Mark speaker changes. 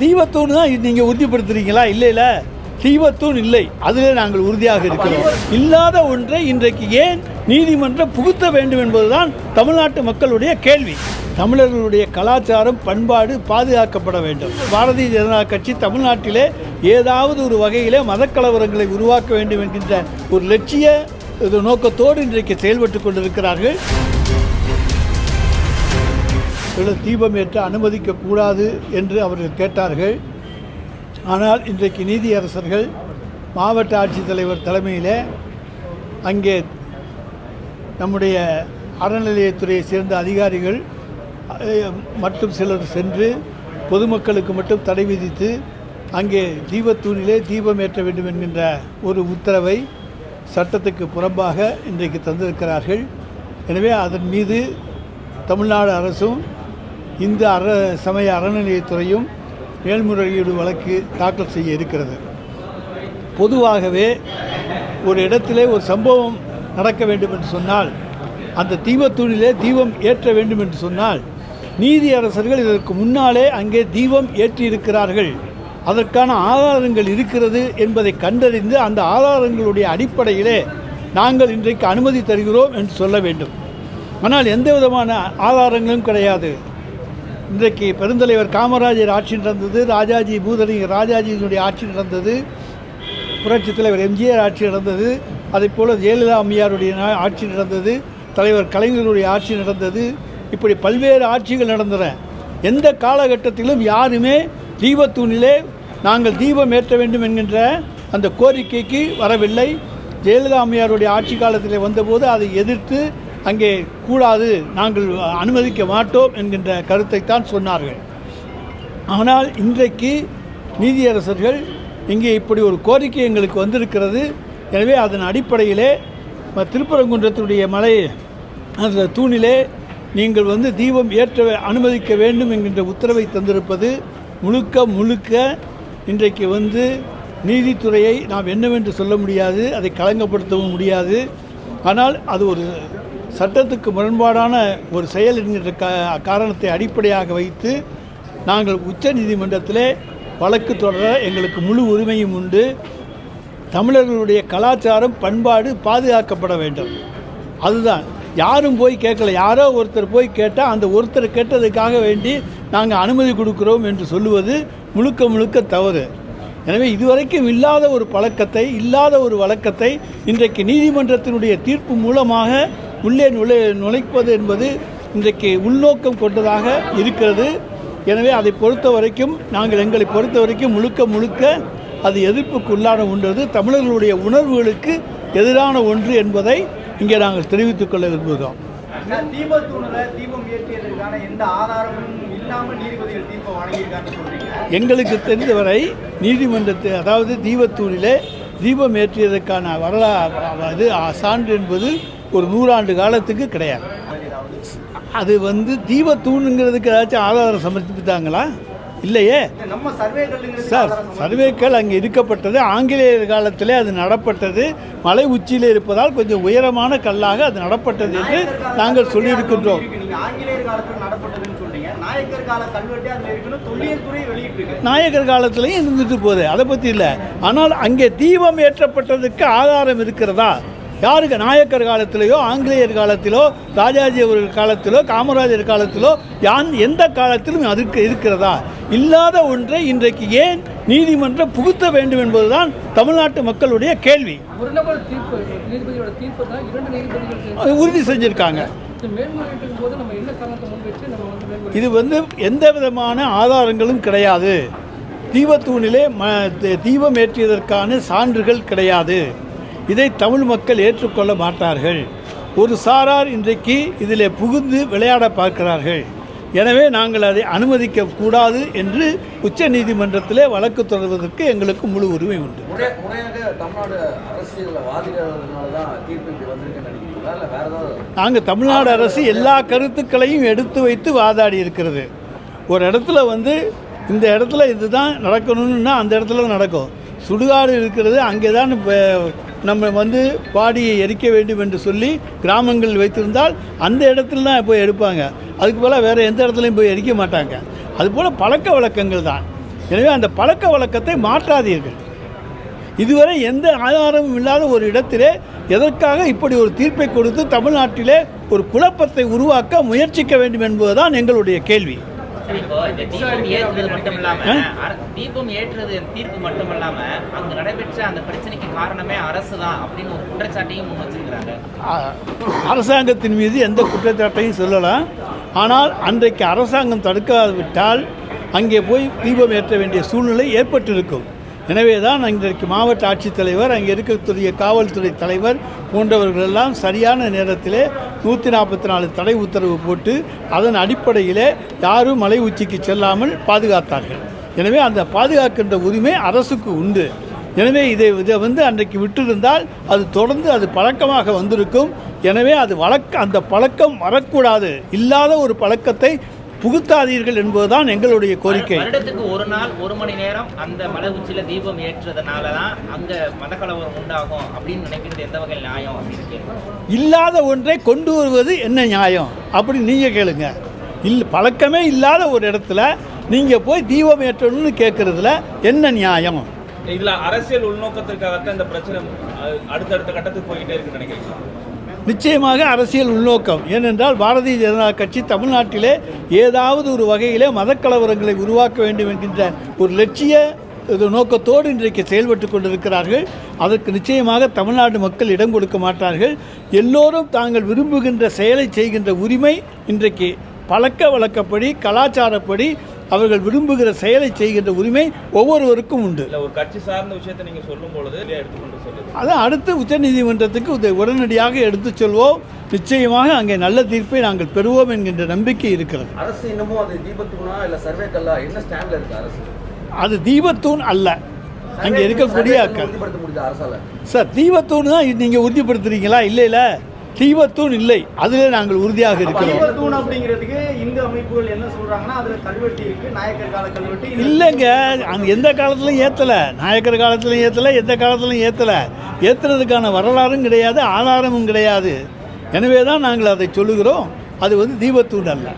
Speaker 1: தீவத்தூண் தான் நீங்கள் உறுதிப்படுத்துறீங்களா? இல்லை தீவத்தூண் இல்லை, அதிலே நாங்கள் உறுதியாக இருக்கிறோம். இல்லாத ஒன்றை இன்றைக்கு ஏன் நீதிமன்றம் புகுத்த வேண்டும் என்பதுதான் தமிழ்நாட்டு மக்களுடைய கேள்வி. தமிழர்களுடைய கலாச்சாரம் பண்பாடு பாதுகாக்கப்பட வேண்டும். பாரதிய ஜனதா கட்சி தமிழ்நாட்டிலே ஏதாவது ஒரு வகையிலே மதக்கலவரங்களை உருவாக்க வேண்டும் என்கின்ற ஒரு லட்சிய நோக்கத்தோடு இன்றைக்கு செயல்பட்டு கொண்டிருக்கிறார்கள். தீபம் ஏற்ற அனுமதிக்கக்கூடாது என்று அவர்கள் கேட்டார்கள். ஆனால் இன்றைக்கு நீதியரசர்கள் மாவட்ட ஆட்சித்தலைவர் தலைமையில் அங்கே நம்முடைய அறநிலையத்துறையை சேர்ந்த அதிகாரிகள் மற்றும் சிலர் சென்று பொதுமக்களுக்கு மட்டும் தடை விதித்து அங்கே தீபத்தூணிலே தீபம் ஏற்ற வேண்டும் என்கின்ற ஒரு உத்தரவை சட்டத்துக்கு புறம்பாக இன்றைக்கு தந்திருக்கிறார்கள். எனவே அதன் மீது தமிழ்நாடு அரசும் இந்த சமய அறநிலையத்துறையும் மேல்முறையீடு வழக்கு தாக்கல் செய்ய இருக்கிறது. பொதுவாகவே ஒரு இடத்திலே ஒரு சம்பவம் நடக்க வேண்டும் என்று சொன்னால், அந்த தீபத்தூணிலே தீபம் ஏற்ற வேண்டும் என்று சொன்னால், நீதியரசர்கள் இதற்கு முன்னாலே அங்கே தீபம் ஏற்றியிருக்கிறார்கள், அதற்கான ஆதாரங்கள் இருக்கிறது என்பதை கண்டறிந்து அந்த ஆதாரங்களுடைய அடிப்படையிலே நாங்கள் இன்றைக்கு அனுமதி தருகிறோம் என்று சொல்ல வேண்டும். ஆனால் எந்த விதமான ஆதாரங்களும் கிடையாது. இன்றைக்கு பெருந்தலைவர் காமராஜர் ஆட்சி நடந்தது, பூதலிங்க ராஜாஜியினுடைய ஆட்சி நடந்தது, புரட்சித் தலைவர் எம்ஜிஆர் ஆட்சி நடந்தது, அதைப்போல் ஜெயலலிதா அம்மையாருடைய ஆட்சி நடந்தது, தலைவர் கலைஞருடைய ஆட்சி நடந்தது, இப்படி பல்வேறு ஆட்சிகள் நடந்தன. எந்த காலகட்டத்திலும் யாருமே தீபத்தூணிலே நாங்கள் தீபம் ஏற்ற வேண்டும் என்கின்ற அந்த கோரிக்கைக்கு வரவில்லை. ஜெயலலிதா அம்மையாருடைய ஆட்சி காலத்தில் வந்தபோது அதை எதிர்த்து அங்கே கூடாது, நாங்கள் அனுமதிக்க மாட்டோம் என்கின்ற கருத்தை தான் சொன்னார்கள். ஆனால் இன்றைக்கு நீதியரசர்கள் இங்கே இப்படி ஒரு கோரிக்கை எங்களுக்கு வந்திருக்கிறது, எனவே அதன் அடிப்படையிலே திருப்பரங்குன்றத்துடைய மலை அந்த தூணிலே நீங்கள் தீபம் ஏற்ற அனுமதிக்க வேண்டும் என்கின்ற உத்தரவை தந்திருப்பது முழுக்க இன்றைக்கு நீதித்துறையை நாம் என்னவென்று சொல்ல முடியாது, அதை களங்கப்படுத்தவும் முடியாது. ஆனால் அது ஒரு சட்டத்துக்கு முரண்பாடான ஒரு செயல் என்கின்ற காரணத்தை அடிப்படையாக வைத்து நாங்கள் உச்ச நீதிமன்றத்திலே வழக்கு தொடர எங்களுக்கு முழு உரிமையும் உண்டு. தமிழர்களுடைய கலாச்சாரம் பண்பாடு பாதுகாக்கப்பட வேண்டும். அதுதான், யாரும் போய் கேட்கல. யாரோ ஒருத்தர் போய் கேட்டால் அந்த ஒருத்தர் கேட்டதுக்காக வேண்டி நாங்கள் அனுமதி கொடுக்குறோம் என்று சொல்லுவது முழுக்க தவறு. எனவே இதுவரைக்கும் இல்லாத ஒரு பழக்கத்தை, இல்லாத ஒரு வழக்கத்தை இன்றைக்கு நீதிமன்றத்தினுடைய தீர்ப்பு மூலமாக உள்ளே நுழைப்பது என்பது இன்றைக்கு உள்நோக்கம் கொண்டதாக இருக்கிறது. எனவே அதை பொறுத்த வரைக்கும் எங்களை பொறுத்த வரைக்கும் முழுக்க அது எதிர்ப்புக்கு உள்ளான ஒன்றது, தமிழர்களுடைய உணர்வுகளுக்கு எதிரான ஒன்று என்பதை இங்கே நாங்கள் தெரிவித்துக் கொள்ள விரும்புகிறோம். எங்களுக்கு தெரிந்தவரை நீதிமன்றத்தை, அதாவது தீபத்தூணிலே தீபம் ஏற்றியதற்கான வரலாறு சான்று என்பது ஒரு 100 ஆண்டு காலத்துக்கு கிடையாது. அது தீபத்தூணுங்கிறதுக்கு ஏதாச்சும் ஆதாரம் சமர்ப்பித்தாங்களா? இல்லையே சார். சர்வேக்கள் அங்கே இருக்கப்பட்டது ஆங்கிலேயர் காலத்திலே அது நடப்பட்டது. மலை உச்சியில் இருப்பதால் கொஞ்சம் உயரமான கல்லாக அது நடப்பட்டது என்று நாங்கள் சொல்லியிருக்கின்றோம். நாயக்கர் காலத்திலையும் இருந்துட்டு போகுது, அதை பற்றி இல்லை. ஆனால் அங்கே தீபம் ஏற்றப்பட்டதுக்கு ஆதாரம் இருக்கிறதா? யாருக்கு? நாயக்கர் காலத்திலேயோ ஆங்கிலேயர் காலத்திலோ ராஜாஜி அவர்கள் காலத்திலோ காமராஜர் காலத்திலோ எந்த காலத்திலும் அதுக்கு இருக்கிறதா? இல்லாத ஒன்றை இன்றைக்கு ஏன் நீதிமன்றம் புகுத்த வேண்டும் என்பதுதான் தமிழ்நாட்டு மக்களுடைய கேள்வி. உறுதி செஞ்சிருக்காங்க. இது எந்த விதமான ஆதாரங்களும் கிடையாது. தீபத்தூணிலே தீபம் ஏற்றியதற்கான சான்றுகள் கிடையாது. இதை தமிழ் மக்கள் ஏற்றுக்கொள்ள மாட்டார்கள். ஒரு சாரார் இன்றைக்கு இதில் புகுந்து விளையாட பார்க்கிறார்கள். எனவே நாங்கள் அதை அனுமதிக்க கூடாது என்று உச்ச நீதிமன்றத்திலே வழக்கு தொடர்வதற்கு எங்களுக்கு முழு உரிமை உண்டு. நாங்கள் தமிழ்நாடு அரசு எல்லா கருத்துக்களையும் எடுத்து வைத்து வாதாடி இருக்கிறது. ஒரு இடத்துல இந்த இடத்துல இதுதான் நடக்கணும்னா அந்த இடத்துல நடக்கும். சுடுகாடு இருக்கிறது, அங்கே தான் நம்ம பாடியை எரிக்க வேண்டும் என்று சொல்லி கிராமங்கள் வைத்திருந்தால் அந்த இடத்துல தான் போய் எடுப்பாங்க. அதுக்கு போல் வேறு எந்த இடத்துலையும் போய் எரிக்க மாட்டாங்க. அதுபோல் பழக்க வழக்கங்கள் தான். எனவே அந்த பழக்க வழக்கத்தை மாற்றாதீர்கள். இதுவரை எந்த ஆதாரமும் இல்லாத ஒரு இடத்திலே எதற்காக இப்படி ஒரு தீர்ப்பை கொடுத்து தமிழ்நாட்டிலே ஒரு குழப்பத்தை உருவாக்க முயற்சிக்க வேண்டும் என்பதுதான் எங்களுடைய கேள்வி.
Speaker 2: தீபம் ஏற்றுறது தீர்ப்பு மட்டுமல்லாம அங்கு நடைபெற்ற அந்த பிரச்சனைக்கு காரணமே அரசு தான் அப்படின்னு ஒரு குற்றச்சாட்டையும் முன் வச்சிருக்கிறாங்க.
Speaker 1: அரசாங்கத்தின் மீது எந்த குற்றச்சாட்டையும் சொல்லலாம். ஆனால் அன்றைக்கு அரசாங்கம் தடுக்காவிட்டால் அங்கே போய் தீபம் ஏற்ற வேண்டிய சூழ்நிலை ஏற்பட்டிருக்கும். எனவே தான் இன்றைக்கு மாவட்ட ஆட்சித்தலைவர், அங்கே இருக்கக்கூடிய காவல்துறை தலைவர் போன்றவர்களெல்லாம் சரியான நேரத்திலே 144 தடை உத்தரவு போட்டு அதன் அடிப்படையிலே யாரும் மலை உச்சிக்கு செல்லாமல் பாதுகாத்தார்கள். எனவே அந்த பாதுகாக்கின்ற உரிமை அரசுக்கு உண்டு. எனவே இதை அன்றைக்கு விட்டிருந்தால் அது தொடர்ந்து அது பழக்கமாக வந்திருக்கும். எனவே அது அந்த பழக்கம் வரக்கூடாது. இல்லாத ஒரு பழக்கத்தை புகுத்தாதீர்கள் என்பதுதான் எங்களுடைய கோரிக்கை.
Speaker 2: வருடத்துக்கு ஒரு நாள் 1 மணி நேரம் அந்த மலை உச்சியில் தீபம் ஏற்றுறதுனால தான் அங்கே மதக்கலவரம் உண்டாகும் அப்படின்னு நினைக்கிறது எந்த வகையில் நியாயம் அப்படின்னு கேட்குறோம்.
Speaker 1: இல்லாத ஒன்றை கொண்டு வருவது என்ன நியாயம் அப்படி நீங்கள் கேளுங்க. பழக்கமே இல்லாத ஒரு இடத்துல நீங்கள் போய் தீபம் ஏற்றணும்னு கேட்குறதுல என்ன நியாயம்?
Speaker 3: இதில் அரசியல் உள்நோக்கத்திற்காகத்தான் இந்த பிரச்சனை அடுத்தடுத்த கட்டத்துக்கு போய்கிட்டே இருக்குன்னு நினைக்கிறீங்க?
Speaker 1: நிச்சயமாக அரசியல் உள்நோக்கம். ஏனென்றால் பாரதிய ஜனதா கட்சி தமிழ்நாட்டிலே ஏதாவது ஒரு வகையிலே மதக்கலவரங்களை உருவாக்க வேண்டும் என்கின்ற ஒரு லட்சிய நோக்கத்தோடு இன்றைக்கு செயல்பட்டு கொண்டிருக்கிறார்கள். அதற்கு நிச்சயமாக தமிழ்நாடு மக்கள் இடம் கொடுக்க மாட்டார்கள். எல்லோரும் தாங்கள் விரும்புகின்ற செயலை செய்கின்ற உரிமை இன்றைக்கு பழக்க வழக்கப்படி கலாச்சாரப்படி அவர்கள் விரும்புகிற செயலை செய்கின்ற உரிமை ஒவ்வொருவருக்கும் உண்டு.
Speaker 3: ஒரு கட்சி சார்ந்த விஷயத்தை நீங்கள் சொல்லும் பொழுது எடுத்துக்கொண்டு சொல்லுங்கள்.
Speaker 1: அதான் அடுத்து உச்சநீதிமன்றத்துக்கு உடனடியாக எடுத்துச் சொல்வோம். நிச்சயமாக அங்கே நல்ல தீர்ப்பை நாங்கள் பெறுவோம் என்கின்ற நம்பிக்கை இருக்கிறது.
Speaker 4: அரசு இன்னமும் அது தீபத்தூணா இல்லை சர்வே கல்லா என்ன ஸ்டாண்ட்ல இருக்கு அரசு?
Speaker 1: அது தீபத்தூண் அல்ல, அங்கே இருக்கக்கூடிய
Speaker 4: உறுதிப்படுத்த முடியுது அரசால.
Speaker 1: சார், தீபத்தூண் தான் நீங்கள் உறுதிப்படுத்துறீங்களா? இல்லை, தீபத்தூண் இல்லை, அதிலே நாங்கள் உறுதியாக இருக்கிறோம்.
Speaker 5: தீபத்தூண் அப்படிங்கிறதுக்கு இந்து அமைப்புகள் என்ன சொல்றாங்கன்னா அதுல கல்வெட்டு இருக்கு, நாயக்கர் கால கல்வெட்டு
Speaker 1: இல்லைங்க. அங்கே எந்த காலத்துலையும் ஏற்றலை, நாயக்கர் காலத்துலையும் ஏற்றலை, எந்த காலத்துலையும் ஏற்றலை. ஏற்றுறதுக்கான வரலாறும் கிடையாது, ஆதாரமும் கிடையாது. எனவே தான் நாங்கள் அதை சொல்லுகிறோம். அது தீபத்தூண் அல்ல.